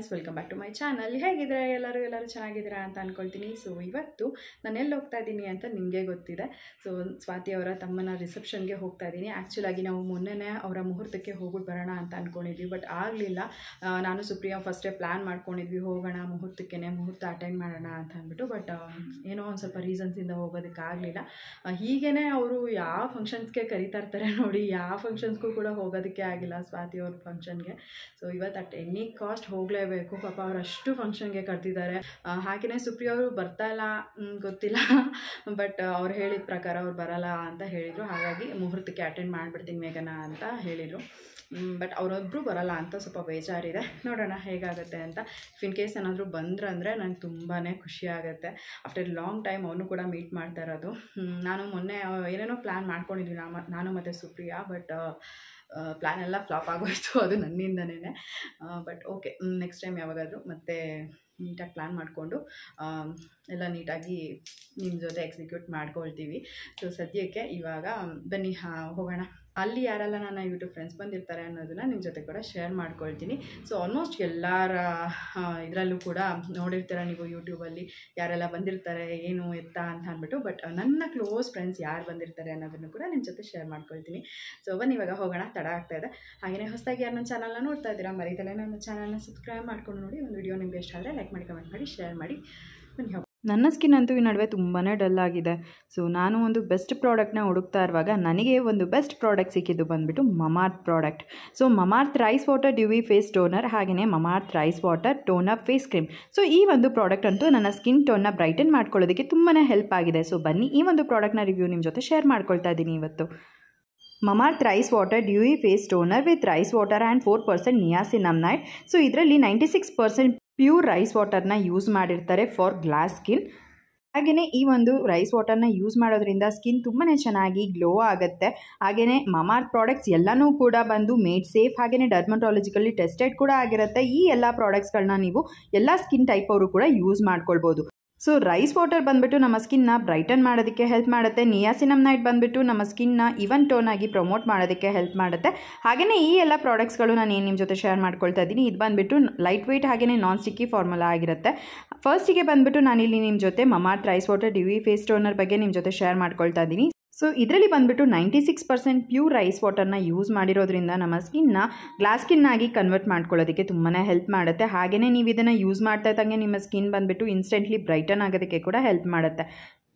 Friends, welcome back to my channel. ಹೇಗಿದ್ದೀರಾ ಎಲ್ಲರೂ ಚೆನ್ನಾಗಿದ್ದೀರಾ ಅಂತ ಅಂದ್ಕೊಳ್ತೀನಿ. ಸೊ ಇವತ್ತು ನಾನು ಎಲ್ಲಿ ಹೋಗ್ತಾ ಇದ್ದೀನಿ ಅಂತ ನಿಮಗೆ ಗೊತ್ತಿದೆ. ಸೊ ಸ್ವಾತಿ ಅವರ ತಮ್ಮನ ರಿಸೆಪ್ಷನ್ಗೆ ಹೋಗ್ತಾ ಇದ್ದೀನಿ. ಆ್ಯಕ್ಚುಲಾಗಿ ನಾವು ಮೊನ್ನೆ ಅವರ ಮುಹೂರ್ತಕ್ಕೆ ಹೋಗ್ಬಿಟ್ಟು ಬರೋಣ ಅಂತ ಅಂದ್ಕೊಂಡಿದ್ವಿ, ಬಟ್ ಆಗಲಿಲ್ಲ. ನಾನು ಸುಪ್ರಿಯಾ ಫಸ್ಟೇ ಪ್ಲ್ಯಾನ್ ಮಾಡ್ಕೊಂಡಿದ್ವಿ, ಹೋಗೋಣ ಮುಹೂರ್ತ ಅಟೆಂಡ್ ಮಾಡೋಣ ಅಂತ ಅಂದ್ಬಿಟ್ಟು. ಬಟ್ ಏನೋ ಒಂದು ಸ್ವಲ್ಪ ರೀಸನ್ಸಿಂದ ಹೋಗೋದಕ್ಕಾಗಲಿಲ್ಲ. ಹೀಗೇ ಅವರು ಯಾವ ಫಂಕ್ಷನ್ಸ್ಗೆ ಕರಿತಾ ಇರ್ತಾರೆ ನೋಡಿ, ಯಾವ ಫಂಕ್ಷನ್ಸ್ಗೂ ಕೂಡ ಹೋಗೋದಕ್ಕೆ ಆಗಿಲ್ಲ ಸ್ವಾತಿ ಅವ್ರ ಫಂಕ್ಷನ್ಗೆ. ಸೊ ಇವತ್ತು ಅಟ್ ಎನಿ ಕಾಸ್ಟ್ ಹೋಗಲೇಬೇಕು. ಪಾಪ ಅವ್ರು ಅಷ್ಟು ಫಂಕ್ಷನ್ಗೆ ಕರೆದಿದ್ದಾರೆ. ಹಾಗೆಯೇ ಸುಪ್ರಿಯಾ ಅವರು ಬರ್ತಾ ಇಲ್ಲ ಗೊತ್ತಿಲ್ಲ, ಬಟ್ ಅವ್ರು ಹೇಳಿದ ಪ್ರಕಾರ ಅವ್ರು ಬರಲ್ಲ ಅಂತ ಹೇಳಿದರು. ಹಾಗಾಗಿ ಮುಹೂರ್ತಕ್ಕೆ ಅಟೆಂಡ್ ಮಾಡಿಬಿಡ್ತೀನಿ ಮೇಘನಾ ಅಂತ ಹೇಳಿದರು. ಬಟ್ ಅವರೊಬ್ಬರು ಬರಲ್ಲ ಅಂತ ಸ್ವಲ್ಪ ಬೇಜಾರಿದೆ. ನೋಡೋಣ ಹೇಗಾಗುತ್ತೆ ಅಂತ. ಇನ್ ಕೇಸ್ ಏನಾದರೂ ಬಂದ್ರಂದರೆ ನಂಗೆ ತುಂಬಾ ಖುಷಿ ಆಗುತ್ತೆ. ಆಫ್ಟರ್ ಲಾಂಗ್ ಟೈಮ್ ಅವನು ಕೂಡ ಮೀಟ್ ಮಾಡ್ತಾ ಇರೋದು. ನಾನು ಮೊನ್ನೆ ಏನೇನೋ ಪ್ಲ್ಯಾನ್ ಮಾಡ್ಕೊಂಡಿದ್ವಿ ನಾನು ಮತ್ತು ಸುಪ್ರಿಯಾ, ಬಟ್ ಪ್ಲ್ಯಾನ್ ಎಲ್ಲ ಫ್ಲಾಪ್ ಆಗೋಯಿತು. ಅದು ನನ್ನಿಂದನೇ. ಬಟ್ ಓಕೆ, ನೆಕ್ಸ್ಟ್ ಟೈಮ್ ಯಾವಾಗಾದರೂ ಮತ್ತೆ ನೀಟಾಗಿ ಪ್ಲ್ಯಾನ್ ಮಾಡಿಕೊಂಡು ಎಲ್ಲ ನೀಟಾಗಿ ನಿಮ್ಮ ಜೊತೆ ಎಕ್ಸಿಕ್ಯೂಟ್ ಮಾಡ್ಕೊಳ್ತೀವಿ. ಸೊ ಸದ್ಯಕ್ಕೆ ಇವಾಗ ಬನ್ನಿ ಹೋಗೋಣ. ಅಲ್ಲಿ ಯಾರೆಲ್ಲ ನನ್ನ ಯೂಟ್ಯೂಬ್ ಫ್ರೆಂಡ್ಸ್ ಬಂದಿರ್ತಾರೆ ಅನ್ನೋದನ್ನು ನಿಮ್ಮ ಜೊತೆ ಕೂಡ ಶೇರ್ ಮಾಡ್ಕೊಳ್ತೀನಿ. ಸೊ ಆಲ್ಮೋಸ್ಟ್ ಎಲ್ಲರ ಇದರಲ್ಲೂ ಕೂಡ ನೋಡಿರ್ತೀರ ನೀವು ಯೂಟ್ಯೂಬಲ್ಲಿ ಯಾರೆಲ್ಲ ಬಂದಿರ್ತಾರೆ ಏನು ಎತ್ತ ಅಂತ ಅಂದ್ಬಿಟ್ಟು. ಬಟ್ ನನ್ನ ಕ್ಲೋಸ್ ಫ್ರೆಂಡ್ಸ್ ಯಾರು ಬಂದಿರ್ತಾರೆ ಅನ್ನೋದನ್ನು ಕೂಡ ನಿಮ್ಮ ಜೊತೆ ಶೇರ್ ಮಾಡ್ಕೊಳ್ತೀನಿ. ಸೊ ಬನ್ನಿ ಇವಾಗ ಹೋಗೋಣ, ತಡ ಆಗ್ತಾಯಿದೆ. ಹಾಗೆಯೇ ಹೊಸದಾಗಿ ಯಾರು ನನ್ನ ಚಾನಲ್ನ ನೋಡ್ತಾ ಇದ್ದೀರಾ ಮರೀತಲೇ ನನ್ನ ಚಾನಲ್ನ ಸಬ್ಸ್ಕ್ರೈಬ್ ಮಾಡ್ಕೊಂಡು ನೋಡಿ. ಒಂದು ವಿಡಿಯೋ ನಿಮಗೆ ಇಷ್ಟ ಆದರೆ ಲೈಕ್ ಮಾಡಿ, ಕಮೆಂಟ್ ಮಾಡಿ, ಶೇರ್ ಮಾಡಿ. ಬನ್ನಿ ಹೋಗಿ. ನನ್ನ ಸ್ಕಿನ್ ಅಂತೂ ಈ ನಡುವೆ ತುಂಬಾ ಡಲ್ ಆಗಿದೆ. ಸೊ ನಾನು ಒಂದು ಬೆಸ್ಟ್ ಪ್ರಾಡಕ್ಟ್ನ ಹುಡುಕ್ತಾ ಇರುವಾಗ ನನಗೆ ಒಂದು ಬೆಸ್ಟ್ ಪ್ರಾಡಕ್ಟ್ ಸಿಕ್ಕಿದ್ದು ಬಂದುಬಿಟ್ಟು Mamaearth product. So Mamaearth rice water dewy face toner, ಹಾಗೆಯೇ Mamaearth rice water toner face cream. So ಈ ಒಂದು ಪ್ರಾಡಕ್ಟ್ ಅಂತೂ ನನ್ನ ಸ್ಕಿನ್ ಟೋನ್ನ ಬ್ರೈಟನ್ ಮಾಡ್ಕೊಳ್ಳೋದಕ್ಕೆ ತುಂಬಾ ಹೆಲ್ಪ್ ಆಗಿದೆ. ಸೊ ಬನ್ನಿ ಈ ಒಂದು ಪ್ರಾಡಕ್ಟ್ನ ರಿವ್ಯೂ ನಿಮ್ಮ ಜೊತೆ ಶೇರ್ ಮಾಡ್ಕೊಳ್ತಾ ಇದ್ದೀನಿ ಇವತ್ತು. Mamaearth rice water dewy face toner with rice water and 4% niacinamide. So ಇದರಲ್ಲಿ 96% ಪ್ಯೂರ್ ರೈಸ್ ವಾಟರ್ನ ಯೂಸ್ ಮಾಡಿರ್ತಾರೆ ಫಾರ್ ಗ್ಲಾಸ್ ಸ್ಕಿನ್. ಹಾಗೆಯೇ ಈ ಒಂದು ರೈಸ್ ವಾಟರ್ನ ಯೂಸ್ ಮಾಡೋದ್ರಿಂದ ಸ್ಕಿನ್ ತುಂಬಾ ಚೆನ್ನಾಗಿ ಗ್ಲೋ ಆಗುತ್ತೆ. ಹಾಗೆಯೇ ಮಮಾರ್ತ್ ಪ್ರಾಡಕ್ಟ್ಸ್ ಎಲ್ಲನೂ ಕೂಡ ಬಂದು ಮೇಡ್ ಸೇಫ್, ಹಾಗೆಯೇ ಡರ್ಮಟಾಲಜಿಕಲಿ ಟೆಸ್ಟೆಡ್ ಕೂಡ ಆಗಿರುತ್ತೆ. ಈ ಎಲ್ಲ ಪ್ರಾಡಕ್ಟ್ಸ್ಗಳನ್ನ ನೀವು ಎಲ್ಲ ಸ್ಕಿನ್ ಟೈಪ್ ಅವರು ಕೂಡ ಯೂಸ್ ಮಾಡ್ಕೊಳ್ಬೋದು. ಸೊ ರೈಸ್ ವಾಟರ್ ಬಂದುಬಿಟ್ಟು ನಮ್ಮ ಸ್ಕಿನ್ನ ಬ್ರೈಟನ್ ಮಾಡೋದಕ್ಕೆ ಹೆಲ್ಪ್ ಮಾಡುತ್ತೆ. ನಿಯಾಸಿನಮೈಡ್ ಬಂದುಬಿಟ್ಟು ನಮ್ಮ ಸ್ಕಿನ್ನ ಈವನ್ ಟೋನ್ ಆಗಿ ಪ್ರಮೋಟ್ ಮಾಡೋದಕ್ಕೆ ಹೆಲ್ಪ್ ಮಾಡುತ್ತೆ. ಹಾಗೆಯೇ ಈ ಎಲ್ಲ ಪ್ರಾಡಕ್ಟ್ಸ್ಗಳು ನಾನು ಏನು ನಿಮ್ಮ ಜೊತೆ ಶೇರ್ ಮಾಡ್ಕೊಳ್ತಾ ಇದ್ದೀನಿ. ಇದು ಬಂದುಬಿಟ್ಟು ಲೈಟ್ ವೆಯ್ಟ್ ಹಾಗೆಯೇ ನಾನ್ ಸ್ಟಿಕ್ಕಿ ಫಾರ್ಮುಲಾ ಆಗಿರುತ್ತೆ. ಫಸ್ಟಿಗೆ ಬಂದುಬಿಟ್ಟು ನಾನಿಲ್ಲಿ ನಿಮ್ಮ ಜೊತೆ Mamaearth rice water dewy face toner ಬಗ್ಗೆ ನಿಮ್ಮ ಜೊತೆ ಶೇರ್ ಮಾಡ್ಕೊಳ್ತಾ ಇದ್ದೀನಿ. ಸೊ ಇದರಲ್ಲಿ ಬಂದುಬಿಟ್ಟು 96% ಪ್ಯೂರ್ ರೈಸ್ ವಾಟರ್ನ ಯೂಸ್ ಮಾಡಿರೋದ್ರಿಂದ ನಮ್ಮ ಸ್ಕಿನ್ನ ಗ್ಲಾಸ್ ಸ್ಕಿನ್ನಾಗಿ ಕನ್ವರ್ಟ್ ಮಾಡ್ಕೊಳ್ಳೋದಕ್ಕೆ ತುಂಬಾ ಹೆಲ್ಪ್ ಮಾಡುತ್ತೆ. ಹಾಗೆಯೇ ನೀವು ಇದನ್ನು ಯೂಸ್ ಮಾಡ್ತಾ ಇದ್ದಂಗೆ ನಿಮ್ಮ ಸ್ಕಿನ್ ಬಂದುಬಿಟ್ಟು ಇನ್ಸ್ಟೆಂಟ್ಲಿ ಬ್ರೈಟನ್ ಆಗೋದಕ್ಕೆ ಕೂಡ ಹೆಲ್ಪ್ ಮಾಡುತ್ತೆ.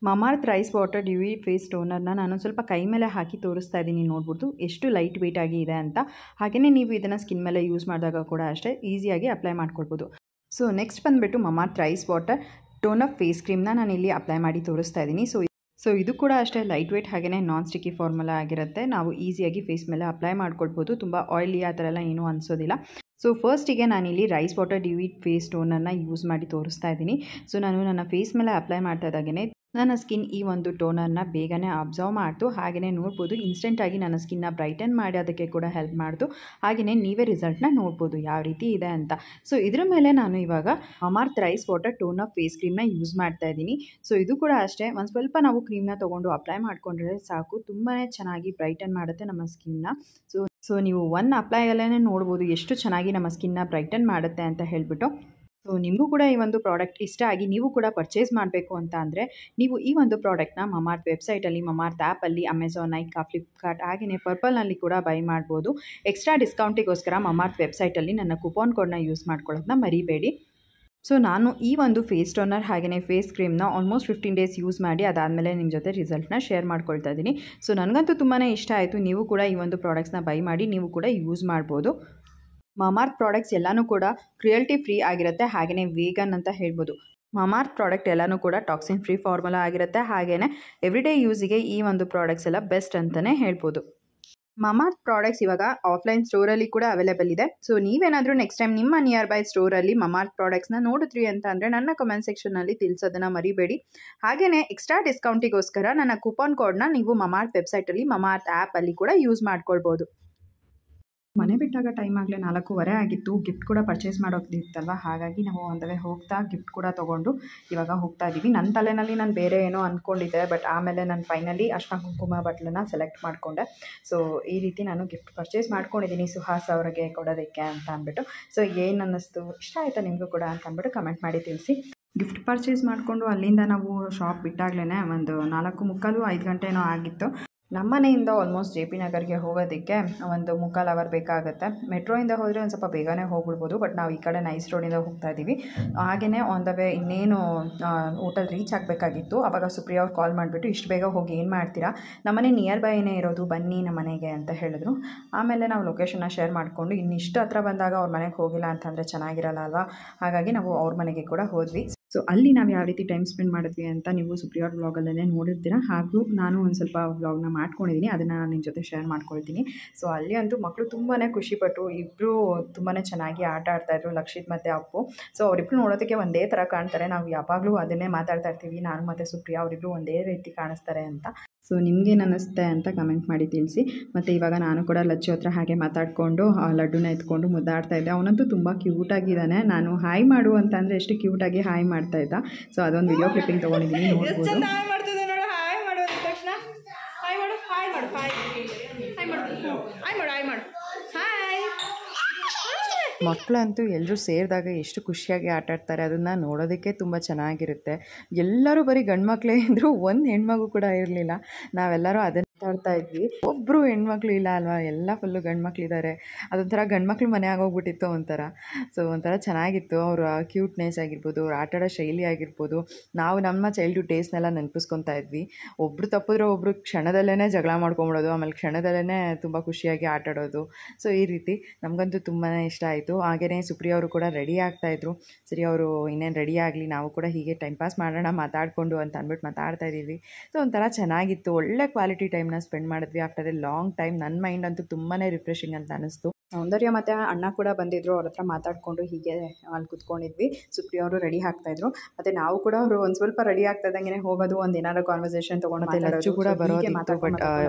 Mamaearth rice water dewy face ಟೋನರ್ನ ನಾನು ಸ್ವಲ್ಪ ಕೈ ಮೇಲೆ ಹಾಕಿ ತೋರಿಸ್ತಾ ಇದ್ದೀನಿ, ನೋಡ್ಬಿಟ್ಟು ಎಷ್ಟು ಲೈಟ್ ವೆಯ್ಟ್ ಆಗಿ ಇದೆ ಅಂತ. ಹಾಗೆಯೇ ನೀವು ಇದನ್ನು ಸ್ಕಿನ್ ಮೇಲೆ ಯೂಸ್ ಮಾಡಿದಾಗ ಕೂಡ ಅಷ್ಟೇ ಈಸಿಯಾಗಿ ಅಪ್ಲೈ ಮಾಡ್ಕೊಳ್ಬೋದು. ಸೊ ನೆಕ್ಸ್ಟ್ ಬಂದುಬಿಟ್ಟು Mamaearth rice water toner face ಕ್ರೀಮ್ನ ನಾನಿಲ್ಲಿ ಅಪ್ಲೈ ಮಾಡಿ ತೋರಿಸ್ತಾ ಇದ್ದೀನಿ. ಸೊ ಇದು ಕೂಡ ಅಷ್ಟೇ ಲೈಟ್ ವೆಯ್ಟ್ ಹಾಗೆಯೇ ನಾನ್ ಸ್ಟಿಕ್ಕಿ ಫಾರ್ಮುಲಾ ಆಗಿರುತ್ತೆ. ನಾವು ಈಸಿಯಾಗಿ ಫೇಸ್ ಮೇಲೆ ಅಪ್ಲೈ ಮಾಡ್ಕೊಳ್ಬೋದು. ತುಂಬ ಆಯಿಲಿ ಆ ಥರ ಎಲ್ಲ ಏನೂ ಅನಿಸೋದಿಲ್ಲ. ಸೊ ಫಸ್ಟಿಗೆ ನಾನಿಲ್ಲಿ ರೈಸ್ ವಾಟರ್ ಡ್ಯೂಯಿ ಫೇಸ್ ಟೋನರ್ನ ಯೂಸ್ ಮಾಡಿ ತೋರಿಸ್ತಾ ಇದ್ದೀನಿ. ಸೊ ನಾನು ನನ್ನ ಫೇಸ್ ಮೇಲೆ ಅಪ್ಲೈ ಮಾಡ್ತಾ ಇದ್ದಾಗೇ ನನ್ನ ಸ್ಕಿನ್ ಈ ಒಂದು ಟೋನರ್ನ ಬೇಗನೆ ಅಬ್ಸರ್ವ್ ಮಾಡ್ತು. ಹಾಗೆಯೇ ನೋಡ್ಬೋದು ಇನ್ಸ್ಟೆಂಟಾಗಿ ನನ್ನ ಸ್ಕಿನ್ನ ಬ್ರೈಟನ್ ಮಾಡೋದಕ್ಕೆ ಕೂಡ ಹೆಲ್ಪ್ ಮಾಡ್ತು. ಹಾಗೆಯೇ ನೀವೇ ರಿಸಲ್ಟ್ನ ನೋಡ್ಬೋದು ಯಾವ ರೀತಿ ಇದೆ ಅಂತ. ಸೊ ಇದ್ರ ಮೇಲೆ ನಾನು ಇವಾಗ Mamaearth rice water toner face ಕ್ರೀಮ್ನ ಯೂಸ್ ಮಾಡ್ತಾ ಇದ್ದೀನಿ. ಸೊ ಇದು ಕೂಡ ಅಷ್ಟೇ ಒಂದು ಸ್ವಲ್ಪ ನಾವು ಕ್ರೀಮ್ನ ತೊಗೊಂಡು ಅಪ್ಲೈ ಮಾಡ್ಕೊಂಡ್ರೆ ಸಾಕು, ತುಂಬಾ ಚೆನ್ನಾಗಿ ಬ್ರೈಟನ್ ಮಾಡುತ್ತೆ ನಮ್ಮ ಸ್ಕಿನ್ನ. ಸೊ ನೀವು ಅಪ್ಲೈಯಲ್ಲೇ ನೋಡ್ಬೋದು ಎಷ್ಟು ಚೆನ್ನಾಗಿ ನಮ್ಮ ಸ್ಕಿನ್ನ ಬ್ರೈಟನ್ ಮಾಡುತ್ತೆ ಅಂತ ಹೇಳ್ಬಿಟ್ಟು. ಸೊ ನಿಮಗೂ ಕೂಡ ಈ ಒಂದು ಪ್ರಾಡಕ್ಟ್ ಇಷ್ಟ ಆಗಿ ನೀವು ಕೂಡ ಪರ್ಚೇಸ್ ಮಾಡಬೇಕು ಅಂತ ಅಂದರೆ ನೀವು ಈ ಒಂದು ಪ್ರಾಡಕ್ಟ್ನ ಮಮಾರ್ತ್ ವೆಬ್ಸೈಟಲ್ಲಿ, ಮಮಾರ್ತ್ ಆ್ಯಪಲ್ಲಿ, ಅಮೆಝಾನ್, ನೈಕಾ, ಫ್ಲಿಪ್ಕಾರ್ಟ್ ಹಾಗೆಯೇ ಪರ್ಪಲ್ನಲ್ಲಿ ಕೂಡ ಬೈ ಮಾಡ್ಬೋದು. ಎಕ್ಸ್ಟ್ರಾ ಡಿಸ್ಕೌಂಟಿಗೋಸ್ಕರ ಮಮಾರ್ತ್ ವೆಬ್ಸೈಟಲ್ಲಿ ನನ್ನ ಕೂಪನ್ ಕೋಡ್ನ ಯೂಸ್ ಮಾಡ್ಕೊಳ್ಳೋದನ್ನ ಮರಿಬೇಡಿ. ಸೊ ನಾನು ಈ ಒಂದು ಫೇಸ್ ಟೋನರ್ ಹಾಗೆಯೇ ಫೇಸ್ ಕ್ರೀಮ್ನ ಆಲ್ಮೋಸ್ಟ್ 15 ಡೇಸ್ ಯೂಸ್ ಮಾಡಿ ಅದಾದಮೇಲೆ ನಿಮ್ಮ ಜೊತೆ ರಿಸಲ್ಟ್ನ ಶೇರ್ ಮಾಡ್ಕೊಳ್ತಾ ಇದ್ದೀನಿ. ಸೊ ನನಗಂತೂ ತುಂಬಾ ಇಷ್ಟ ಆಯಿತು. ನೀವು ಕೂಡ ಈ ಒಂದು ಪ್ರಾಡಕ್ಟ್ಸ್ನ ಬೈ ಮಾಡಿ ನೀವು ಕೂಡ ಯೂಸ್ ಮಾಡ್ಬೋದು. ಮಮಾರ್ತ್ ಪ್ರಾಡಕ್ಟ್ಸ್ ಎಲ್ಲನೂ ಕೂಡ ಕ್ರಿಯಲ್ಟಿ ಫ್ರೀ ಆಗಿರುತ್ತೆ, ಹಾಗೆಯೇ ವೇಗನ್ ಅಂತ ಹೇಳ್ಬೋದು. ಮಮಾರ್ತ್ ಪ್ರಾಡಕ್ಟ್ ಎಲ್ಲನೂ ಕೂಡ ಟಾಕ್ಸಿನ್ ಫ್ರೀ ಫಾರ್ಮುಲಾ ಆಗಿರುತ್ತೆ. ಹಾಗೆಯೇ ಎವ್ರಿಡೇ ಯೂಸಿಗೆ ಈ ಒಂದು ಪ್ರಾಡಕ್ಟ್ಸ್ ಎಲ್ಲ ಬೆಸ್ಟ್ ಅಂತಲೇ ಹೇಳ್ಬೋದು. ಮಮಾರ್ತ್ ಪ್ರಾಡಕ್ಟ್ಸ್ ಇವಾಗ ಆಫ್ಲೈನ್ ಸ್ಟೋರಲ್ಲಿ ಕೂಡ ಅವೈಲೇಬಲ್ ಇದೆ. ಸೊ ನೀವೇನಾದರೂ ನೆಕ್ಸ್ಟ್ ಟೈಮ್ ನಿಮ್ಮ ನಿಯರ್ ಬೈ ಸ್ಟೋರಲ್ಲಿ ಮಮಾರ್ತ್ ಪ್ರಾಡಕ್ಟ್ಸ್ನ ನೋಡಿದ್ರಿ ಅಂತ ಅಂದರೆ ನನ್ನ ಕಮೆಂಟ್ ಸೆಕ್ಷನಲ್ಲಿ ತಿಳಿಸೋದನ್ನು ಮರಿಬೇಡಿ. ಹಾಗೆಯೇ ಎಕ್ಸ್ಟ್ರಾ ಡಿಸ್ಕೌಂಟಿಗೋಸ್ಕರ ನನ್ನ ಕೂಪನ್ ಕೋಡ್ನ ನೀವು ಮಮಾರ್ತ್ ವೆಬ್ಸೈಟಲ್ಲಿ, ಮಮಾರ್ತ್ ಆ್ಯಪಲ್ಲಿ ಕೂಡ ಯೂಸ್ ಮಾಡ್ಕೊಳ್ಬೋದು. ಮನೆ ಬಿಟ್ಟಾಗ ಟೈಮ್ ಆಗಲೇ 4:15 ಆಗಿತ್ತು. ಗಿಫ್ಟ್ ಕೂಡ ಪರ್ಚೇಸ್ ಮಾಡೋದಿತ್ತಲ್ವ, ಹಾಗಾಗಿ ನಾವು ಒಂದವೇ ಹೋಗ್ತಾ ಗಿಫ್ಟ್ ಕೂಡ ತೊಗೊಂಡು ಇವಾಗ ಹೋಗ್ತಾ ಇದ್ದೀವಿ. ನನ್ನ ತಲೆಯಲ್ಲಿ ನಾನು ಬೇರೆ ಏನೋ ಅಂದ್ಕೊಂಡಿದ್ದೆ, ಬಟ್ ಆಮೇಲೆ ನಾನು ಫೈನಲಿ ಅರ್ಶಿನ ಕುಂಕುಮ ಬಟ್ಲನ್ನ ಸೆಲೆಕ್ಟ್ ಮಾಡಿಕೊಂಡೆ. ಸೊ ಈ ರೀತಿ ನಾನು ಗಿಫ್ಟ್ ಪರ್ಚೇಸ್ ಮಾಡ್ಕೊಂಡಿದ್ದೀನಿ ಸುಹಾಸ್ ಅವರಿಗೆ ಕೊಡೋದಕ್ಕೆ ಅಂತ ಅಂದ್ಬಿಟ್ಟು. ಸೊ ಏನು ಅನ್ನಿಸ್ತು, ಇಷ್ಟ ಆಯಿತಾ ನಿಮಗೂ ಕೂಡ ಅಂತ ಅಂದ್ಬಿಟ್ಟು ಕಮೆಂಟ್ ಮಾಡಿ ತಿಳಿಸಿ. ಗಿಫ್ಟ್ ಪರ್ಚೇಸ್ ಮಾಡಿಕೊಂಡು ಅಲ್ಲಿಂದ ನಾವು ಶಾಪ್ ಬಿಟ್ಟಾಗಲೇ ಒಂದು 4:45 5 ಗಂಟೆನೋ ಆಗಿತ್ತು. ನಮ್ಮ ಮನೆಯಿಂದ ಆಲ್ಮೋಸ್ಟ್ JP ನಗರ್ಗೆ ಹೋಗೋದಕ್ಕೆ ಒಂದು 3/4 ಅವರ್ ಬೇಕಾಗುತ್ತೆ. ಮೆಟ್ರೋಯಿಂದ ಹೋದರೆ ಒಂದು ಸ್ವಲ್ಪ ಬೇಗನೆ ಹೋಗ್ಬಿಡ್ಬೋದು, ಬಟ್ ನಾವು ಈ ಕಡೆ ನೈಸ್ ರೋಡಿಂದ ಹೋಗ್ತಾ ಇದ್ದೀವಿ. ಹಾಗೆಯೇ ಆನ್ ದ ವೇ ಇನ್ನೇನು ಹೋಟೆಲ್ ರೀಚ್ ಆಗಬೇಕಾಗಿತ್ತು. ಆವಾಗ ಸುಪ್ರಿಯಾ ಅವ್ರು ಕಾಲ್ ಮಾಡಿಬಿಟ್ಟು ಇಷ್ಟು ಬೇಗ ಹೋಗಿ ಏನು ಮಾಡ್ತೀರಾ, ನಮ್ಮನೆ ನಿಯರ್ ಬೈನೇ ಇರೋದು, ಬನ್ನಿ ನಮ್ಮ ಮನೆಗೆ ಅಂತ ಹೇಳಿದ್ರು. ಆಮೇಲೆ ನಾವು ಲೊಕೇಶನ್ನ ಶೇರ್ ಮಾಡಿಕೊಂಡು ಇನ್ನಿಷ್ಟು ಹತ್ರ ಬಂದಾಗ ಅವ್ರ ಮನೆಗೆ ಹೋಗಿಲ್ಲ ಅಂತಂದರೆ ಚೆನ್ನಾಗಿರಲ್ಲ ಅಲ್ವಾ, ಹಾಗಾಗಿ ನಾವು ಅವ್ರ ಮನೆಗೆ ಕೂಡ ಹೋದ್ವಿ. ಸೊ ಅಲ್ಲಿ ನಾವು ಯಾವ ರೀತಿ ಟೈಮ್ ಸ್ಪೆಂಡ್ ಮಾಡಿದ್ವಿ ಅಂತ ನೀವು ಸುಪ್ರಿಯಾ ಅವ್ರ ವ್ಲಾಗಲ್ಲೇ ನೋಡಿರ್ತೀರ. ಹಾಗೂ ನಾನು ಒಂದು ಸ್ವಲ್ಪ ವ್ಲಾಗ್ನ ಮಾಡ್ಕೊಂಡಿದ್ದೀನಿ, ಅದನ್ನು ನಾನು ನಿಮ್ಮ ಜೊತೆ ಶೇರ್ ಮಾಡ್ಕೊಳ್ತೀನಿ. ಸೊ ಅಲ್ಲಿ ಅಂತೂ ಮಕ್ಕಳು ತುಂಬಾ ಖುಷಿಪಟ್ಟರು. ಇಬ್ಬರು ತುಂಬಾ ಚೆನ್ನಾಗಿ ಆಟ ಆಡ್ತಾಯಿದ್ರು, ಲಕ್ಷಿತ್ ಮತ್ತು ಅಪ್ಪು. ಸೊ ಅವರಿಬ್ಬರು ನೋಡೋದಕ್ಕೆ ಒಂದೇ ಥರ ಕಾಣ್ತಾರೆ. ನಾವು ಯಾವಾಗಲೂ ಅದನ್ನೇ ಮಾತಾಡ್ತಾ ಇರ್ತೀವಿ, ನಾನು ಮತ್ತು ಸುಪ್ರಿಯಾ ಅವರಿಬ್ಬರು ಒಂದೇ ರೀತಿ ಕಾಣಿಸ್ತಾರೆ ಅಂತ. ಸೊ ನಿಮಗೇನು ಅನ್ನಿಸುತ್ತೆ ಅಂತ ಕಮೆಂಟ್ ಮಾಡಿ ತಿಳಿಸಿ. ಮತ್ತು ಇವಾಗ ನಾನು ಕೂಡ ಲಚ್ಚು ಹತ್ರ ಹಾಗೆ ಮಾತಾಡಿಕೊಂಡು ಆ ಲಡ್ಡುನ ಎತ್ಕೊಂಡು ಮುದ್ದಾಡ್ತಾ ಇದ್ದೆ. ಅವನಂತೂ ತುಂಬ ಕ್ಯೂಟಾಗಿದ್ದಾನೆ. ನಾನು ಹಾಯ್ ಮಾಡು ಅಂತ ಅಂದರೆ ಎಷ್ಟು ಕ್ಯೂಟಾಗಿ ಹಾಯ್ ಮಾಡ್ತಾ ಇದ್ದ. ಸೊ ಅದೊಂದು ವಿಡಿಯೋ ಕ್ಲಿಪ್ಪಿಂಗ್ ತೊಗೊಂಡಿದ್ದೀನಿ, ನೋಡ್ಬೋದು. ಮಕ್ಕಳಂತೂ ಎಲ್ಲರೂ ಸೇರಿದಾಗ ಎಷ್ಟು ಖುಷಿಯಾಗಿ ಆಟಾಡ್ತಾರೆ, ಅದನ್ನು ನೋಡೋದಕ್ಕೆ ತುಂಬ ಚೆನ್ನಾಗಿರುತ್ತೆ. ಎಲ್ಲರೂ ಬರೀ ಗಂಡು ಮಕ್ಕಳೇ ಇದ್ದರು, ಒಂದು ಹೆಣ್ಮಗು ಕೂಡ ಇರಲಿಲ್ಲ. ನಾವೆಲ್ಲರೂ ಅದನ್ನು ಆಡ್ತಾ ಇದ್ವಿ. ಒಬ್ಬರು ಹೆಣ್ಮಕ್ಳು ಇಲ್ಲ ಅಲ್ವಾ, ಎಲ್ಲ ಫುಲ್ಲು ಗಂಡು ಮಕ್ಕಳಿದ್ದಾರೆ. ಅದೊಂಥರ ಗಂಡು ಮಕ್ಳು ಮನೆ ಆಗೋಗ್ಬಿಟ್ಟಿತ್ತು ಒಂಥರ. ಸೊ ಒಂಥರ ಚೆನ್ನಾಗಿತ್ತು. ಅವರ ಕ್ಯೂಟ್ನೆಸ್ ಆಗಿರ್ಬೋದು, ಅವ್ರು ಆಟಾಡೋ ಶೈಲಿ ಆಗಿರ್ಬೋದು. ನಾವು ನಮ್ಮ ಚೈಲ್ಡ್ಹುಡ್ ಡೇಸ್ನೆಲ್ಲ ನೆನಪಿಸ್ಕೊತಾ ಇದ್ವಿ. ಒಬ್ಬರು ತಪ್ಪಿದ್ರೆ ಒಬ್ಬರು ಕ್ಷಣದಲ್ಲೇ ಜಗಳ ಮಾಡ್ಕೊಂಬಿಡೋದು, ಆಮೇಲೆ ಕ್ಷಣದಲ್ಲೇ ತುಂಬ ಖುಷಿಯಾಗಿ ಆಟಾಡೋದು. ಸೊ ಈ ರೀತಿ ನಮಗಂತೂ ತುಂಬಾ ಇಷ್ಟ ಆಯಿತು. ಹಾಗೆಯೇ ಸುಪ್ರಿಯಾ ಅವರು ಕೂಡ ರೆಡಿ ಆಗ್ತಾಯಿದ್ರು. ಸರಿ ಅವರು ಇನ್ನೇನು ರೆಡಿ ಆಗಲಿ, ನಾವು ಕೂಡ ಹೀಗೆ ಟೈಮ್ ಪಾಸ್ ಮಾಡೋಣ ಮಾತಾಡಿಕೊಂಡು ಅಂತ ಅಂದ್ಬಿಟ್ಟು ಮಾತಾಡ್ತಾ ಇದ್ದೀವಿ. ಸೊ ಒಂಥರ ಚೆನ್ನಾಗಿತ್ತು, ಒಳ್ಳೆ ಕ್ವಾಲಿಟಿ ಟೈಮ್ನ ಸ್ಪೆಂಡ್ ಮಾಡಿದ್ವಿ ಆಫ್ಟರ್ ಎ ಲಾಂಗ್ ಟೈಮ್. ನನ್ನ ಮೈಂಡ್ ಅಂತೂ ತುಂಬಾ ರಿಫ್ರೆಶಿಂಗ್ ಅಂತ ಅನ್ನಿಸ್ತು. ಸೌಂದರ್ಯ ಮತ್ತು ಅಣ್ಣ ಕೂಡ ಬಂದಿದ್ದರು, ಅವ್ರ ಹತ್ರ ಮಾತಾಡಿಕೊಂಡು ಹೀಗೆ ಅಲ್ಲಿ ಕುತ್ಕೊಂಡಿದ್ವಿ. ಸುಪ್ರಿಯಾ ಅವರು ರೆಡಿ ಆಗ್ತಾಯಿದ್ರು, ಮತ್ತು ನಾವು ಕೂಡ ಅವರು ಒಂದು ಸ್ವಲ್ಪ ರೆಡಿ ಆಗ್ತಾ ಇದ್ದಂಗೆ ಹೋಗೋದು, ಒಂದು ಏನಾದ್ರು ಕಾನ್ವರ್ಸೇಷನ್ ತೊಗೊಂಡು ಲಚ್ಚು ಕೂಡ ಬರೋದಿತ್ತು. ಬಟ್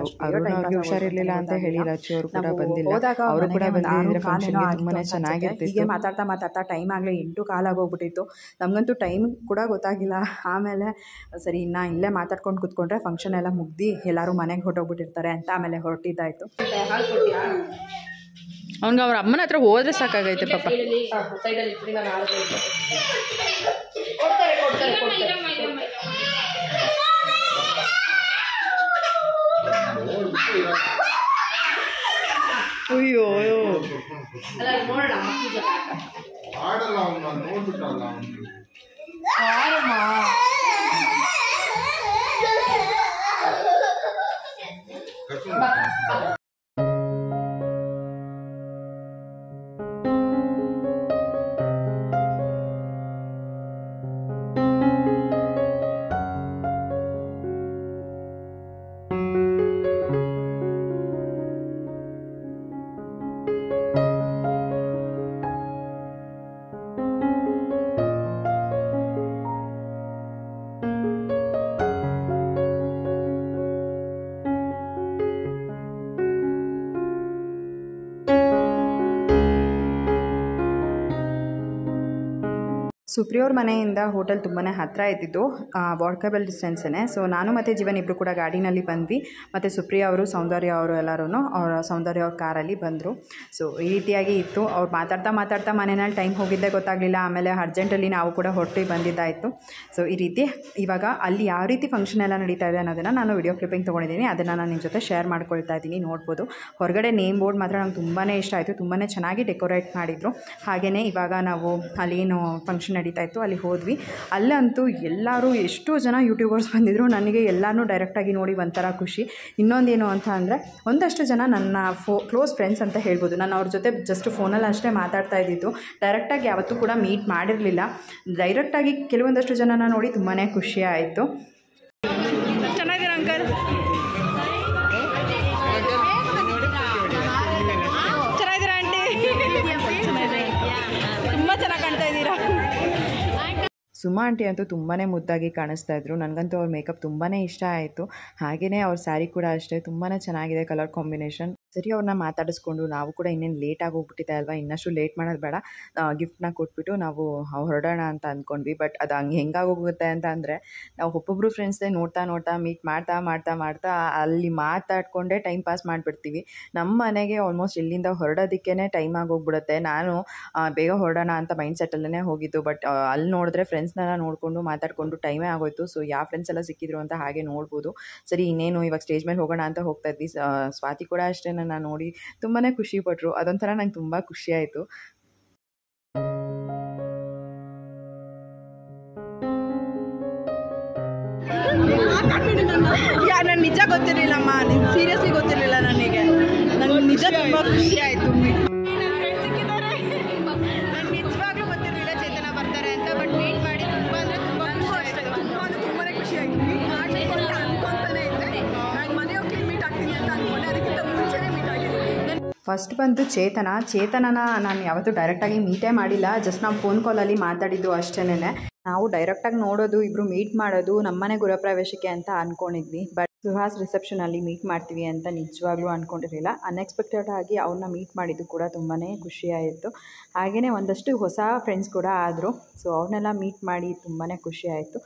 ಅವ್ರಿಗೆ ಹುಷಾರಿರಲಿಲ್ಲ ಅಂತ ಹೇಳಿ ಲಚ್ಚು ಅವರು ಕೂಡ ಬಂದಿಲ್ಲ. ಅವರು ಕೂಡ ಬಂದಿದ್ರೆ ಫಂಕ್ಷನ್ಗೆ ತುಂಬಾ ಚೆನ್ನಾಗಿರ್ತಿತ್ತು. ಹೀಗೆ ಮಾತಾಡ್ತಾ ಟೈಮ್ ಆಗಲೇ 8:15 ಆಗೋಗ್ಬಿಟ್ಟಿತ್ತು. ನಮಗಂತೂ ಟೈಮ್ ಕೂಡ ಗೊತ್ತಾಗಿಲ್ಲ. ಆಮೇಲೆ ಸರಿ ಇನ್ನು ಇಲ್ಲೇ ಮಾತಾಡ್ಕೊಂಡು ಕೂತ್ಕೊಂಡ್ರೆ ಫಂಕ್ಷನ್ ಎಲ್ಲ ಮುಗ್ದು ಎಲ್ಲರೂ ಮನೆಗೆ ಹೊರಟೋಗ್ಬಿಟ್ಟಿರ್ತಾರೆ ಅಂತ ಆಮೇಲೆ ಹೊರಟಿದ್ದಾಯಿತು. ಅವ್ನಿಗೆ ಅವ್ರ ಅಮ್ಮನ ಹತ್ರ ಹೋದ್ರೆ ಸಾಕಾಗೈತೆ ಪಾಪ. ಅಯ್ಯೋ ಸುಪ್ರಿಯವ್ರ ಮನೆಯಿಂದ ಹೋಟೆಲ್ ತುಂಬಾ ಹತ್ತಿರ ಇದ್ದಿದ್ದು, ವಾಕಬಲ್ ಡಿಸ್ಟೆನ್ಸೇ. ಸೊ ನಾನು ಮತ್ತು ಜೀವನ್ ಇಬ್ಬರು ಕೂಡ ಗಾಡಿನಲ್ಲಿ ಬಂದ್ವಿ. ಮತ್ತು ಸುಪ್ರಿಯಾ ಅವರು, ಸೌಂದರ್ಯ ಅವರು ಎಲ್ಲರೂ ಸೌಂದರ್ಯ ಅವ್ರ ಕಾರಲ್ಲಿ ಬಂದರು. ಸೊ ಈ ರೀತಿಯಾಗಿ ಇತ್ತು. ಅವ್ರು ಮಾತಾಡ್ತಾ ಮನೆಯಲ್ಲಿ ಟೈಮ್ ಹೋಗಿದ್ದೇ ಗೊತ್ತಾಗಲಿಲ್ಲ. ಆಮೇಲೆ ಅರ್ಜೆಂಟಲ್ಲಿ ನಾವು ಕೂಡ ಹೊರಟು ಬಂದಿದ್ದಾಯಿತು. ಸೊ ಈ ರೀತಿ ಇವಾಗ ಅಲ್ಲಿ ಯಾವ ರೀತಿ ಫಂಕ್ಷನ್ ಎಲ್ಲ ನಡೀತಾ ಇದೆ ಅನ್ನೋದನ್ನು ನಾನು ವಿಡಿಯೋ ಕ್ಲಿಪ್ಪಿಂಗ್ ತೊಗೊಂಡಿದ್ದೀನಿ. ಅದನ್ನು ನಾನು ನಿಮ್ಮ ಜೊತೆ ಶೇರ್ ಮಾಡ್ಕೊಳ್ತಾ ಇದ್ದೀನಿ, ನೋಡ್ಬೋದು. ಹೊರಗಡೆ ನೇಮ್ ಬೋರ್ಡ್ ಮಾತ್ರ ನಂಗೆ ತುಂಬಾ ಇಷ್ಟ ಆಯಿತು. ತುಂಬಾ ಚೆನ್ನಾಗಿ ಡೆಕೋರೇಟ್ ಮಾಡಿದರು. ಹಾಗೆಯೇ ಇವಾಗ ನಾವು ಅಲ್ಲೇನು ಫಂಕ್ಷನ್ ನಡೀತಾ ಇತ್ತು ಅಲ್ಲಿ ಹೋದ್ವಿ. ಅಲ್ಲಂತೂ ಎಲ್ಲರೂ ಎಷ್ಟೋ ಜನ ಯೂಟ್ಯೂಬರ್ಸ್ ಬಂದಿದ್ದರು. ನನಗೆ ಎಲ್ಲರೂ ಡೈರೆಕ್ಟಾಗಿ ನೋಡಿ ಒಂಥರ ಖುಷಿ. ಇನ್ನೊಂದೇನು ಅಂತ ಅಂದರೆ ಒಂದಷ್ಟು ಜನ ನನ್ನ ಕ್ಲೋಸ್ ಫ್ರೆಂಡ್ಸ್ ಅಂತ ಹೇಳ್ಬೋದು. ನಾನು ಅವ್ರ ಜೊತೆ ಜಸ್ಟ್ ಫೋನಲ್ಲಿ ಅಷ್ಟೇ ಮಾತಾಡ್ತಾ ಇದ್ದಿದ್ದು, ಡೈರೆಕ್ಟಾಗಿ ಯಾವತ್ತೂ ಕೂಡ ಮೀಟ್ ಮಾಡಿರಲಿಲ್ಲ. ಡೈರೆಕ್ಟಾಗಿ ಕೆಲವೊಂದಷ್ಟು ಜನನ ನೋಡಿ ತುಂಬಾ ಖುಷಿ ಆಯಿತು. ಚೆನ್ನಾಗಿದ್ದೀರಾ ಅಂಕಲ್? ಚೆನ್ನಾಗಿದ್ದೀರಾ ಆಂಟಿ? ತುಂಬ ಚೆನ್ನಾಗಿ ಕಾಣ್ತಾ ಇದ್ದೀರಾ. ಸುಮಾ ಆಂಟಿ ಅಂತೂ ತುಂಬಾ ಮುದ್ದಾಗಿ ಕಾಣಿಸ್ತಾ ಇದ್ರು. ನನಗಂತೂ ಅವ್ರ ಮೇಕಪ್ ತುಂಬಾ ಇಷ್ಟ ಆಯಿತು. ಹಾಗೆಯೇ ಅವ್ರ ಸ್ಯಾರಿ ಕೂಡ ಅಷ್ಟೇ ತುಂಬಾ ಚೆನ್ನಾಗಿದೆ, ಕಲರ್ ಕಾಂಬಿನೇಷನ್. ಸರಿ ಅವ್ರನ್ನ ಮಾತಾಡಿಸ್ಕೊಂಡು ನಾವು ಕೂಡ ಇನ್ನೇನು ಲೇಟಾಗಿ ಹೋಗ್ಬಿಟ್ಟಿದೆ ಅಲ್ವಾ, ಇನ್ನಷ್ಟು ಲೇಟ್ ಮಾಡೋದು ಬೇಡ, ಗಿಫ್ಟ್ನ ಕೊಟ್ಬಿಟ್ಟು ನಾವು ಹೊರಡೋಣ ಅಂತ ಅಂದ್ಕೊಂಡ್ವಿ. ಬಟ್ ಅದು ಹಂಗೆ ಹೆಂಗಾಗೋಗುತ್ತೆ ಅಂತ ಅಂದರೆ, ನಾವು ಒಬ್ಬೊಬ್ಬರು ಫ್ರೆಂಡ್ಸ್ನೇ ನೋಡ್ತಾ ಮೀಟ್ ಮಾಡ್ತಾ ಅಲ್ಲಿ ಮಾತಾಡ್ಕೊಂಡೇ ಟೈಮ್ ಪಾಸ್ ಮಾಡಿಬಿಡ್ತೀವಿ. ನಮ್ಮ ಮನೆಗೆ ಆಲ್ಮೋಸ್ಟ್ ಇಲ್ಲಿಂದ ಹೊರಡೋದಕ್ಕೇ ಟೈಮ್ ಆಗೋಗ್ಬಿಡುತ್ತೆ. ನಾನು ಬೇಗ ಹೊರಡೋಣ ಅಂತ ಮೈಂಡ್ ಸೆಟ್ಟಲ್ಲೇ ಹೋಗಿದ್ದು. ಬಟ್ ಅಲ್ಲಿ ನೋಡಿದ್ರೆ ಫ್ರೆಂಡ್ಸ್ನೆಲ್ಲ ನೋಡಿಕೊಂಡು ಮಾತಾಡಿಕೊಂಡು ಟೈಮೇ ಆಗೋಯ್ತು. ಸೊ ಯಾವ ಫ್ರೆಂಡ್ಸ್ ಎಲ್ಲ ಸಿಕ್ಕಿದ್ರು ಅಂತ ಹಾಗೆ ನೋಡ್ಬೋದು. ಸರಿ ಇನ್ನೇನು ಇವಾಗ ಸ್ಟೇಜ್ ಮೇಲೆ ಹೋಗೋಣ ಅಂತ ಹೋಗ್ತಾ ಇದ್ವಿ. ಸ್ವಾತಿ ಕೂಡ ಅಷ್ಟೇ ನನ್ನ ನೋಡಿ ತುಂಬಾ ಖುಷಿಪಟ್ಟರು. ಅದೊಂಥರ ನಂಗೆ ತುಂಬ ಖುಷಿಯಾಯಿತು. ನಾನು ನಿಜ ಗೊತ್ತಿರಲಿಲ್ಲಮ್ಮ, ಸೀರಿಯಸ್ಲಿ ಗೊತ್ತಿರಲಿಲ್ಲ ನನಗೆ ನಿಜ ತುಂಬ ಖುಷಿ ಆಯಿತು. ನಾನು ನಿಜವಾಗ್ಲೂ ಗೊತ್ತಿರಲಿಲ್ಲ ಚೇತನ ಬರ್ತಾರೆ ಅಂತ. ಬಟ್ ಮೀಟ್ ಮಾಡಿ ತುಂಬ ಅಂದರೆ ತುಂಬ ತುಂಬಾ ಖುಷಿ ಆಯಿತು. ಮೀಟ್ ಮಾಡಬೇಕು ಅಂತ ಅನ್ಕೊತಾನೆ ಇದ್ದೆ. ನಾನು ಮನೆಯೋಗಿ ಮೀಟ್ ಆಗ್ತೀನಿ ಅಂತ ಅಂದ್ಕೊಂಡೆ, ಅದಕ್ಕಿಂತ ಮುಂಚೆನೇ ಮೀಟ್ ಆಗಿದ್ದೀನಿ. ಫಸ್ಟ್ ಬಂದು ಚೇತನನ ನಾನು ಯಾವತ್ತೂ ಡೈರೆಕ್ಟಾಗಿ ಮೀಟೇ ಮಾಡಿಲ್ಲ. ಜಸ್ಟ್ ನಾವು ಫೋನ್ ಕಾಲಲ್ಲಿ ಮಾತಾಡಿದ್ದು ಅಷ್ಟೇನೆ. ನಾವು ಡೈರೆಕ್ಟಾಗಿ ನೋಡೋದು, ಇಬ್ಬರು ಮೀಟ್ ಮಾಡೋದು ನಮ್ಮನೆ ಗೃಹಪ್ರವೇಶಕ್ಕೆ ಅಂತ ಅಂದ್ಕೊಂಡಿದ್ವಿ. ಬಟ್ ಸುಹಾಸ್ ರಿಸೆಪ್ಷನಲ್ಲಿ ಮೀಟ್ ಮಾಡ್ತೀವಿ ಅಂತ ನಿಜವಾಗ್ಲೂ ಅಂದ್ಕೊಂಡಿರಲಿಲ್ಲ. ಅನ್ಎಕ್ಸ್ಪೆಕ್ಟೆಡ್ ಆಗಿ ಅವ್ರನ್ನ ಮೀಟ್ ಮಾಡಿದ್ದು ಕೂಡ ತುಂಬಾ ಖುಷಿಯಾಯಿತು. ಹಾಗೆಯೇ ಒಂದಷ್ಟು ಹೊಸ ಫ್ರೆಂಡ್ಸ್ ಕೂಡ ಆದರು. ಸೊ ಅವ್ರನ್ನೆಲ್ಲ ಮೀಟ್ ಮಾಡಿ ತುಂಬಾ ಖುಷಿಯಾಯಿತು.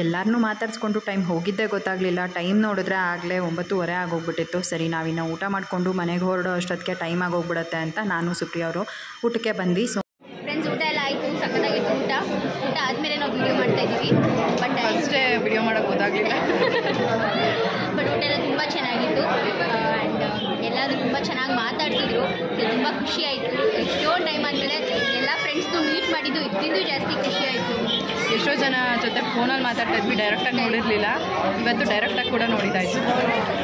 ಎಲ್ಲರನ್ನೂ ಮಾತಾಡಿಸ್ಕೊಂಡು ಟೈಮ್ ಹೋಗಿದ್ದೇ ಗೊತ್ತಾಗಲಿಲ್ಲ. ಟೈಮ್ ನೋಡಿದ್ರೆ ಆಗಲೇ 9:30 ಆಗೋಗ್ಬಿಟ್ಟಿತ್ತು. ಸರಿ ನಾವಿನ್ನು ಊಟ ಮಾಡಿಕೊಂಡು ಮನೆಗೆ ಹೊರಡೋ ಅಷ್ಟೊತ್ತಿಗೆ ಟೈಮ್ ಆಗೋಗ್ಬಿಡುತ್ತೆ ಅಂತ ನಾನು ಸುಪ್ರಿಯ ಅವರು ಊಟಕ್ಕೆ ಬಂದ್ವಿ. ಸೊ ಫ್ರೆಂಡ್ಸ್ ಊಟ ಎಲ್ಲ ಆಯಿತು, ಸಕ್ಕತ್ತಾಗಿತ್ತು. ಊಟ ಆದಮೇಲೆ ನಾವು ವೀಡಿಯೋ ಮಾಡ್ತಾಯಿದ್ದೀವಿ. ಬಟ್ ಅಷ್ಟೇ ವೀಡಿಯೋ ಮಾಡೋಕ್ಕೆ ಗೊತ್ತಾಗಲಿಲ್ಲ. ಬಟ್ ಊಟ ಎಲ್ಲ ತುಂಬ ಚೆನ್ನಾಗಿತ್ತು. ಆ್ಯಂಡ್ ಎಲ್ಲರೂ ತುಂಬ ಚೆನ್ನಾಗಿ ಮಾತಾಡ್ಸಿದ್ರು. ತುಂಬ ಖುಷಿ ಆಯಿತು. ಎಷ್ಟೋ ಟೈಮ್ ಆದಮೇಲೆ ಎಲ್ಲ ಫ್ರೆಂಡ್ಸ್ನು ಮೀಟ್ ಮಾಡಿದ್ದು ಇದಕ್ಕಿಂತ ಜಾಸ್ತಿ ಖುಷಿ ಆಯಿತು. ಎಷ್ಟೋ ಜನ ಜೊತೆ ಫೋನಲ್ಲಿ ಮಾತಾಡ್ತಾ ಇದ್ವಿ, ಡೈರೆಕ್ಟಾಗಿ ನೋಡಿರಲಿಲ್ಲ. ಇವತ್ತು ಡೈರೆಕ್ಟಾಗಿ ಕೂಡ ನೋಡಿದ್ದಾಯಿತು.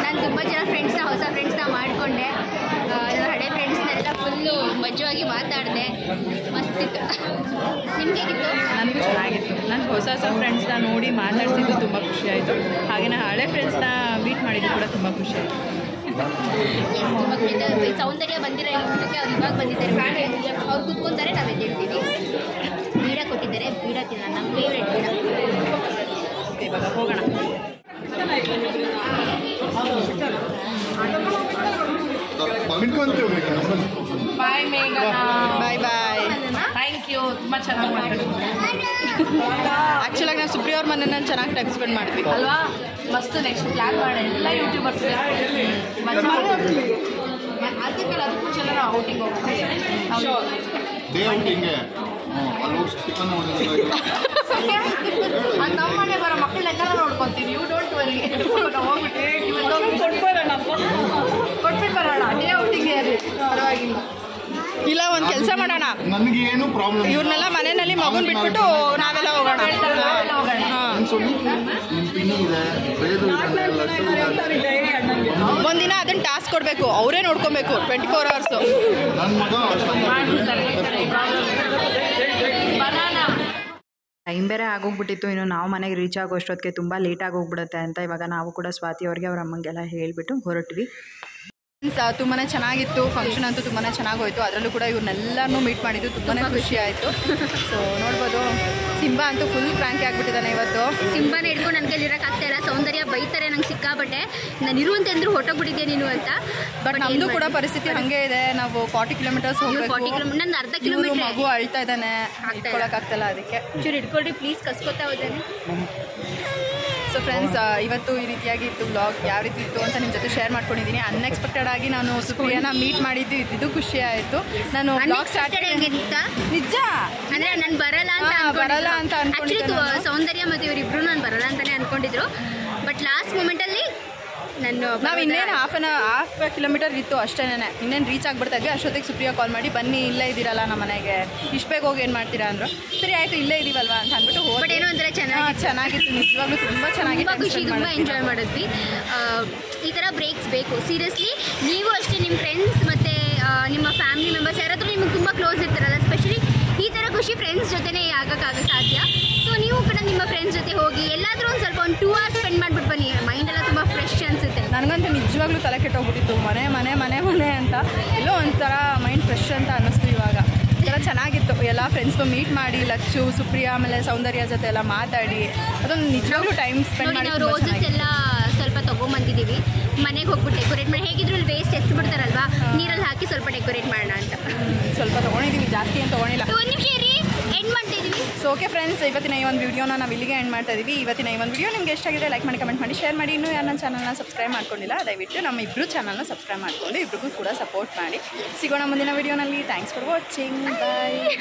ನಾನು ತುಂಬ ಜನ ಹೊಸ ಫ್ರೆಂಡ್ಸ್ನ ಮಾಡಿಕೊಂಡೆ. ಹಳೆ ಫ್ರೆಂಡ್ಸ್ನೆಲ್ಲ ಫುಲ್ಲು ಮಜವಾಗಿ ಮಾತಾಡಿದೆ. ಮಸ್ತಿತ್ತು. ನಿಮ್ಗೆ ಹೇಗಿತ್ತು? ನನಗೂ ಚೆನ್ನಾಗಿತ್ತು. ನನಗೆ ಹೊಸ ಫ್ರೆಂಡ್ಸ್ನ ನೋಡಿ ಮಾತಾಡ್ಸಿದ್ದು ತುಂಬ ಖುಷಿಯಾಯಿತು. ಹಾಗೆ ನಾನು ಹಳೆ ಫ್ರೆಂಡ್ಸ್ನ ಮೀಟ್ ಮಾಡಿದ್ದು ಕೂಡ ತುಂಬ ಖುಷಿಯಾಯಿತು. ತುಂಬ ಖುಷಿ. ಸೌಂದರ್ಯ ಬಂದಿರೋ ಊಟಕ್ಕೆ ಅವ್ರು ಇವಾಗ ಬಂದಿದ್ದಾರೆ. ಅವ್ರು ಕೂತ್ಕೊಂತಾರೆ, ನಾವು ಎದ್ದೇಳ್ತೀವಿ. ಬೀಡ ಕೊಟ್ಟಿದ್ದಾರೆ, ಬೀಡ ತಿನ್ನೋಣ. ನಮ್ಮ ಫೇವ್ರೆಟ್ ಬೀಡ. ಓಕೆ, ಇವಾಗ ಹೋಗೋಣ. ಬಾಯ್ ಮೇಘನಾ. Bye bye. Thank you. ತುಂಬ ಚೆನ್ನಾಗಿ ಮಾತಾಡಿದ್ವಿ. ಆ್ಯಕ್ಚುಲಾಗಿ ನಾವು ಸುಪ್ರಿಯ ಅವ್ರ ಮನೆ ಚೆನ್ನಾಗಿ ಟೈಮ್ ಸ್ಪೆಂಡ್ ಮಾಡಿದ್ವಿ ಅಲ್ವಾ? ಮಸ್ತ್ ನೆಕ್ಸ್ಟ್ ಪ್ಲ್ಯಾನ್ ಮಾಡಿ ಎಲ್ಲ ಯೂಟ್ಯೂಬರ್ಸ್ ಅದಕ್ಕೆಲ್ಲ ಅದಕ್ಕೂ ಮುಂಚೆ ನಾವು ಔಟಿಂಗ್ ಹೋಗ್ತೀವಿ. ಅದು ನಮ್ಮ ಮನೆ ಬರೋ ಮಕ್ಕಳನ್ನೆಲ್ಲ ನೋಡ್ಕೊತೀವಿ. You don't worry. ಕೊಟ್ಬಿಟ್ಟು ಬರೋಣ. ಡೇ ಔಟಿಂಗ್ ಪರವಾಗಿಲ್ಲ. ಇಲ್ಲ, ಒಂದು ಕೆಲಸ ಮಾಡೋಣ, ನನಗೇನು ಪ್ರಾಬ್ಲಮ್, ಇವ್ರನ್ನೆಲ್ಲ ಮನೆಯಲ್ಲಿ ಮಗುನ್ ಬಿಟ್ಬಿಟ್ಟು ನಾವೆಲ್ಲ ಹೋಗೋಣ. ಒಂದಿನ ಅದನ್ನ ಟಾಸ್ಕ್ ಕೊಡಬೇಕು, ಅವರೇ ನೋಡ್ಕೊಬೇಕು 24 hours. ಟೈಮ್ ಬೇರೆ ಆಗೋಗ್ಬಿಟ್ಟಿತ್ತು. ಇನ್ನು ನಾವು ಮನೆಗೆ ರೀಚ್ ಆಗೋ ಅಷ್ಟೊತ್ತಿಗೆ ತುಂಬ ಲೇಟ್ ಆಗೋಗ್ಬಿಡುತ್ತೆ ಅಂತ ಇವಾಗ ನಾವು ಕೂಡ ಸ್ವಾತಿ ಅವ್ರಿಗೆ ಅವ್ರ ಅಮ್ಮಂಗೆಲ್ಲ ಹೇಳಿಬಿಟ್ಟು ಹೊರಟ್ವಿ. ತುಂಬಾ ಚೆನ್ನಾಗಿತ್ತು. ಫಂಕ್ಷನ್ ಅಂತೂ ತುಂಬಾ ಚೆನ್ನಾಗೋಯ್ತು. ಅದರಲ್ಲೂ ಕೂಡ ಇವ್ರನ್ನೆಲ್ಲನೂ ಮೀಟ್ ಮಾಡಿದ್ದು ತುಂಬಾ ಖುಷಿ ಆಯಿತು. ಸೊ ನೋಡ್ಬೋದು ಸಿಂಬಾ ಅಂತೂ ಫುಲ್ ಕ್ರಾಂಕಿ ಆಗಿಬಿಟ್ಟಿದ್ದಾನೆ ಇವತ್ತು. ಸಿಂಬಾನ ಹಿಡ್ಕೊಂಡು ನನ್ನ ಕೈಲಿ ಇರೋಕ್ಕಾಗ್ತಾ ಇಲ್ಲ. ಸೌಂದರ್ಯ ಬೈತಾರೆ ನಂಗೆ ಸಿಕ್ಕಾಬಟ್ಟೆ, ನಾನು ಇರುವಂತಂದ್ರು ಹೊಟ್ಟೋಗ್ಬಿಟ್ಟಿದ್ದೆ ನೀನು ಅಂತ. ಬಟ್ ನಮ್ಮದು ಕೂಡ ಪರಿಸ್ಥಿತಿ ಹಾಗೆ ಇದೆ. ನಾವು 40 ಕಿಲೋಮೀಟರ್ಸ್ ಹೋಗ್ಬೇಕು. ನಂದು ಅರ್ಧ ಕಿಲೋಮೀಟರ್. ಮಗು ಅಳ್ತಾ ಇದ್ದಾನೆ, ಇಟ್ಕೊಳಕ್ಕಾಗ್ತಲ್ಲ. ಅದಕ್ಕೆ ಚೂರು ಇಟ್ಕೊಳ್ರಿ ಪ್ಲೀಸ್, ಕಸ್ಕೊತಾ ಹೋದಾನೆ. ಸೊ ಫ್ರೆಂಡ್ಸ್, ಇವತ್ತು ಈ ರೀತಿಯಾಗಿ ಇತ್ತು ವ್ಲಾಗ್. ಯಾವ ರೀತಿ ಇತ್ತು ಅಂತ ನಿಮ್ಮ ಜೊತೆ ಶೇರ್ ಮಾಡ್ಕೊಂಡಿದ್ದೀನಿ. ಅನ್ಎಕ್ಸ್ಪೆಕ್ಟೆಡ್ ಆಗಿ ನಾನು ಸುಪ್ರಿಯಾನ ಮೀಟ್ ಮಾಡಿದ್ದು ಇದು ಖುಷಿ ಆಯಿತು. ನಾನು ವ್ಲಾಗ್ ಸ್ಟಾರ್ಟ್ ನಿಜ ಅಂದರೆ ನಾನು ಬರಲ್ಲ ಅಂತ ಅನ್ಕೊಂಡಿದ್ದು. ಸೌಂದರ್ಯ ಮತ್ತು ಇವರಿಬ್ರು ನಾನು ಬರಲ್ಲ ಅಂತಲೇ ಅಂದ್ಕೊಂಡಿದ್ರು. ಬಟ್ ಲಾಸ್ಟ್ ಮೂಮೆಂಟಲ್ಲಿ ನಾವು ಇನ್ನೇನು ಹಾಫ್ ಕಿಲೋಮೀಟರ್ ಇತ್ತು ಅಷ್ಟೇನೆ, ಇನ್ನೇನು ರೀಚ್ ಆಗಿಬಿಡ್ತಾ ಇದ್ವಿ. ಅಷ್ಟೊತ್ತಿಗೆ ಸುಪ್ರಿಯಾ ಕಾಲ್ ಮಾಡಿ ಬನ್ನಿ ಇಲ್ಲೇ ಇದ್ದೀರಲ್ಲ ನಮ್ಮ ಮನೆಗೆ, ಇಷ್ಟು ಬೇಗ ಹೋಗಿ ಏನು ಮಾಡ್ತೀರಾ ಅಂದರು. ಸರಿ ಆಯಿತು ಇಲ್ಲೇ ಇದೀವಲ್ವಾ ಅಂತ ಅಂದ್ಬಿಟ್ಟು ಹೋಗಿ. ಏನೋ ಒಂಥರ ಚೆನ್ನಾಗಿತ್ತು. ನಿಜವಾಗ್ಲೂ ತುಂಬ ಚೆನ್ನಾಗಿತ್ತು. ಖುಷಿ, ತುಂಬ ಎಂಜಾಯ್ ಮಾಡಿದ್ವಿ. ಈ ಥರ ಬ್ರೇಕ್ಸ್ ಬೇಕು ಸೀರಿಯಸ್ಲಿ. ನೀವು ಅಷ್ಟೇ ನಿಮ್ಮ ಫ್ರೆಂಡ್ಸ್ ಮತ್ತು ನಿಮ್ಮ ಫ್ಯಾಮಿಲಿ ಮೆಂಬರ್ಸ್ ಯಾರಾದರೂ ನಿಮ್ಗೆ ತುಂಬ ಕ್ಲೋಸ್ ಇರ್ತಾರಲ್ಲ, ಸ್ಪೆಷಲಿ ಈ ಥರ ಖುಷಿ ಫ್ರೆಂಡ್ಸ್ ಜೊತೆನೇ ಆಗೋಕ್ಕಾಗ ಸಾಧ್ಯ. ಸೊ ನೀವು ಕೂಡ ನಿಮ್ಮ ಫ್ರೆಂಡ್ಸ್ ಜೊತೆ ಹೋಗಿ ಎಲ್ಲಾದರೂ ಒಂದು ಸ್ವಲ್ಪ 2 hours ಸ್ಪೆಂಡ್ ಮಾಡಿಬಿಟ್ಟು ಬನ್ನಿ. ಮೈಂಡೆಲ್ಲ ತುಂಬ ಫ್ರೆಶ್ ಅನಿಸುತ್ತೆ. ನನಗಂತೂ ನಿಜವಾಗ್ಲೂ ತಲೆ ಕೆಟ್ಟೋಗ್ಬಿಟ್ಟಿತ್ತು. ಮನೆ ಅಂತ ಎಲ್ಲೋ ಒಂಥರ ಮೈಂಡ್ ಫ್ರೆಶ್ ಅಂತ ಅನ್ನಿಸ್ತು. ಇವಾಗ ಒಂಥರ ಚೆನ್ನಾಗಿತ್ತು. ಎಲ್ಲ ಫ್ರೆಂಡ್ಸ್ಗೂ ಮೀಟ್ ಮಾಡಿ, ಲಚ್ಚು, ಸುಪ್ರಿಯಾ ಆಮೇಲೆ ಸೌಂದರ್ಯ ಜೊತೆ ಎಲ್ಲ ಮಾತಾಡಿ ಅದೊಂದು ನಿಜವಾಗ್ಲೂ ಟೈಮ್ ಸ್ಪೆಂಡ್ ಮಾಡಿ. ನಾವು ರೋಸಸ್ ಎಲ್ಲ ಸ್ವಲ್ಪ ತೊಗೊಂಬಂದಿದ್ದೀವಿ. ಮನೆಗೆ ಹೋಗ್ಬಿಟ್ಟು ಡೆಕೋರೇಟ್ ಮಾಡಿ, ಹೇಗಿದ್ರು ವೇಸ್ಟ್ ಎಷ್ಟು ಬಿಡ್ತಾರಲ್ವಾ, ನೀರಲ್ಲಿ ಹಾಕಿ ಸ್ವಲ್ಪ ಡೆಕೋರೇಟ್ ಮಾಡೋಣ ಅಂತ ಸ್ವಲ್ಪ ತೊಗೊಂಡಿದ್ದೀವಿ. ಜಾಸ್ತಿ ಏನು ತೊಗೊಂಡಿಲ್ಲ. ಒಂದು ನಿಮಿಷ ರೀ, ಎಂಡ್ ಮಾಡ್ತಾಯಿದ್ದೀವಿ. ಸೊ ಓಕೆ ಫ್ರೆಂಡ್ಸ್, ಇವತ್ತಿನ ಈ ಒಂದು ವಿಡಿಯೋನ ನಾವು ಇಲ್ಲಿಗೆ ಎಂಡ್ ಮಾಡ್ತಾ ಇದ್ದೀವಿ. ಇವತ್ತಿನ ಈ ಒಂದು ವಿಡಿಯೋ ನಿಮಗೆ ಎಷ್ಟಾಗಿದೆ ಲೈಕ್ ಮಾಡಿ, ಕಮೆಂಟ್ ಮಾಡಿ, ಶೇರ್ ಮಾಡಿ. ಇನ್ನೂ ಯಾರು ನನ್ನ ಚಾನಲ್ನ ಸಬ್ಸ್ಕ್ರೈಬ್ ಮಾಡ್ಕೊಂಡಿಲ್ಲ ದಯವಿಟ್ಟು ನಮ್ಮ ಇಬ್ಬರು ಚಾನಲ್ನ ಸಬ್ಸ್ಕ್ರೈಬ್ ಮಾಡಿಕೊಂಡು ಇಬ್ಬರಿಗೂ ಕೂಡ ಸಪೋರ್ಟ್ ಮಾಡಿ. ಸಿಗೋಣ ಮುಂದಿನ ವಿಡಿಯೋನಲ್ಲಿ. Thanks for watching. ಬಾಯ್.